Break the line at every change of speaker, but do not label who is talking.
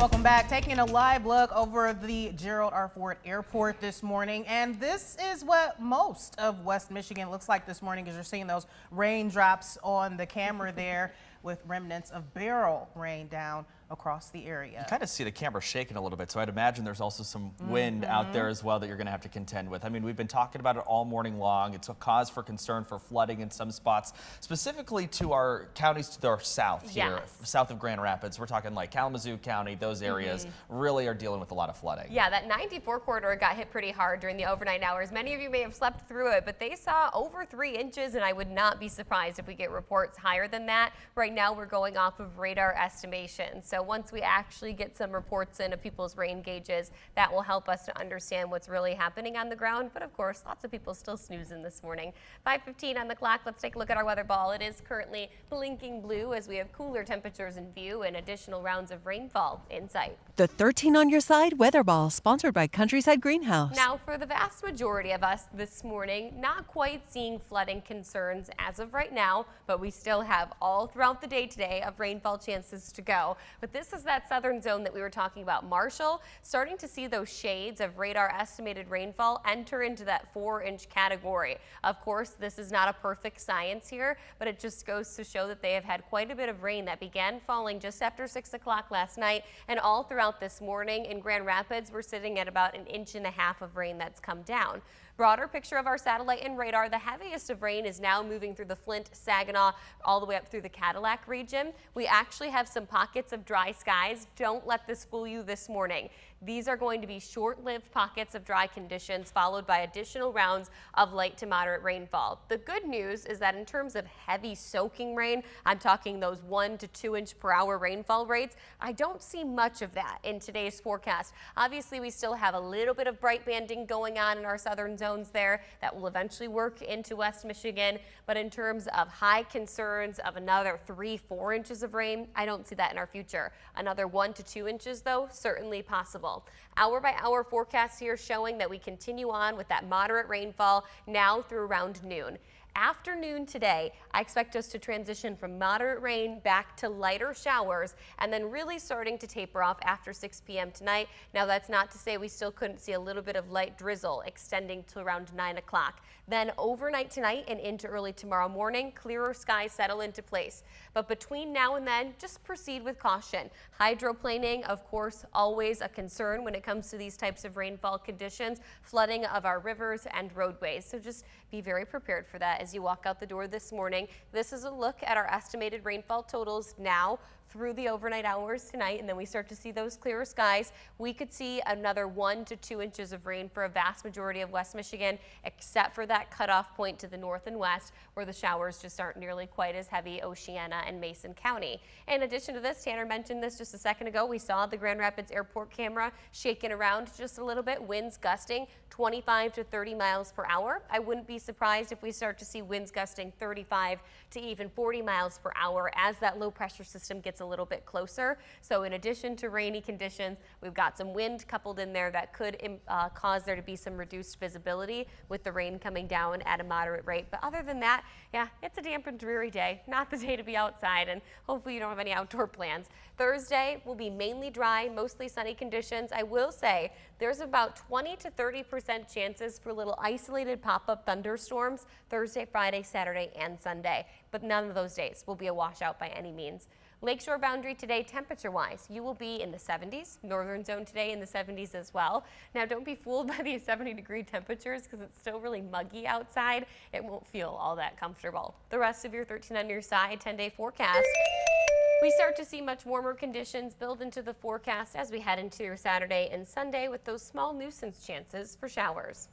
Welcome back. Taking a live look over the Gerald R. Ford Airport this morning. And this is what most of West Michigan looks like this morning, as you're seeing those raindrops on the camera there with remnants of barrel rain down across the area.
You kind of see the camera shaking a little bit, so I'd imagine there's also some wind out there as well that you're going to have to contend with. I mean, we've been talking about it all morning long. It's a cause for concern for flooding in some spots, specifically to our counties to our south here, south of Grand Rapids. We're talking like Kalamazoo County, those areas really are dealing with a lot of flooding.
Yeah, that 94 corridor got hit pretty hard during the overnight hours. Many of you may have slept through it, but they saw over 3 inches, and I would not be surprised if we get reports higher than that. Right now, we're going off of radar estimations. So once we actually get some reports in of people's rain gauges, that will help us to understand what's really happening on the ground. But of course, lots of people still snoozing this morning. 5:15 on the clock. Let's take a look at our weather ball. It is currently blinking blue as we have cooler temperatures in view and additional rounds of rainfall in sight.
The 13 on your side weather ball, sponsored by Countryside Greenhouse.
Now, for the vast majority of us this morning, not quite seeing flooding concerns as of right now, but we still have all throughout the day today of rainfall chances to go. But this is that southern zone that we were talking about. Marshall, starting to see those shades of radar estimated rainfall enter into that 4-inch category. Of course, this is not a perfect science here, but it just goes to show that they have had quite a bit of rain that began falling just after 6 o'clock last night and all throughout this morning. In Grand Rapids, we're sitting at about 1.5 inches of rain that's come down. Broader picture of our satellite and radar, the heaviest of rain is now moving through the Flint, Saginaw, all the way up through the Cadillac region. We actually have some pockets of dry skies. Don't let this fool you this morning. These are going to be short-lived pockets of dry conditions followed by additional rounds of light to moderate rainfall. The good news is that in terms of heavy soaking rain, I'm talking those 1 to 2 inch per hour rainfall rates, I don't see much of that in today's forecast. Obviously, we still have a little bit of bright banding going on in our southern zones there that will eventually work into West Michigan. But in terms of high concerns of another 3-4 inches of rain, I don't see that in our future. Another 1 to 2 inches, though, certainly possible. Hour by hour forecast here showing that we continue on with that moderate rainfall now through around noon. Afternoon today, I expect us to transition from moderate rain back to lighter showers and then really starting to taper off after 6 p.m. tonight. Now, that's not to say we still couldn't see a little bit of light drizzle extending to around 9 o'clock. Then overnight tonight and into early tomorrow morning, clearer skies settle into place. But between now and then, just proceed with caution. Hydroplaning, of course, always a concern when it comes to these types of rainfall conditions, flooding of our rivers and roadways. So just be very prepared for that as you walk out the door this morning. This is a look at our estimated rainfall totals now through the overnight hours tonight, and then we start to see those clearer skies. We could see another 1 to 2 inches of rain for a vast majority of West Michigan, except for that cutoff point to the north and west where the showers just aren't nearly quite as heavy, Oceana and Mason County. In addition to this, Tanner mentioned this just a second ago, we saw the Grand Rapids Airport camera shaking around just a little bit, winds gusting 25 to 30 miles per hour. I wouldn't be surprised if we start to see winds gusting 35 to even 40 miles per hour as that low pressure system gets a little bit closer. So in addition to rainy conditions, we've got some wind coupled in there that could cause there to be some reduced visibility with the rain coming down at a moderate rate. But other than that, yeah, it's a damp and dreary day, not the day to be outside, and hopefully you don't have any outdoor plans. Thursday will be mainly dry, mostly sunny conditions. I will say there's about 20 to 30% chances for little isolated pop-up thunderstorms Thursday, Friday, Saturday, and Sunday. But none of those days will be a washout by any means. Lakeshore boundary today, temperature-wise, you will be in the 70s. Northern zone today in the 70s as well. Now, don't be fooled by these 70-degree temperatures because it's still really muggy outside. It won't feel all that comfortable. The rest of your 13 on your side 10-day forecast. We start to see much warmer conditions build into the forecast as we head into Saturday and Sunday with those small nuisance chances for showers.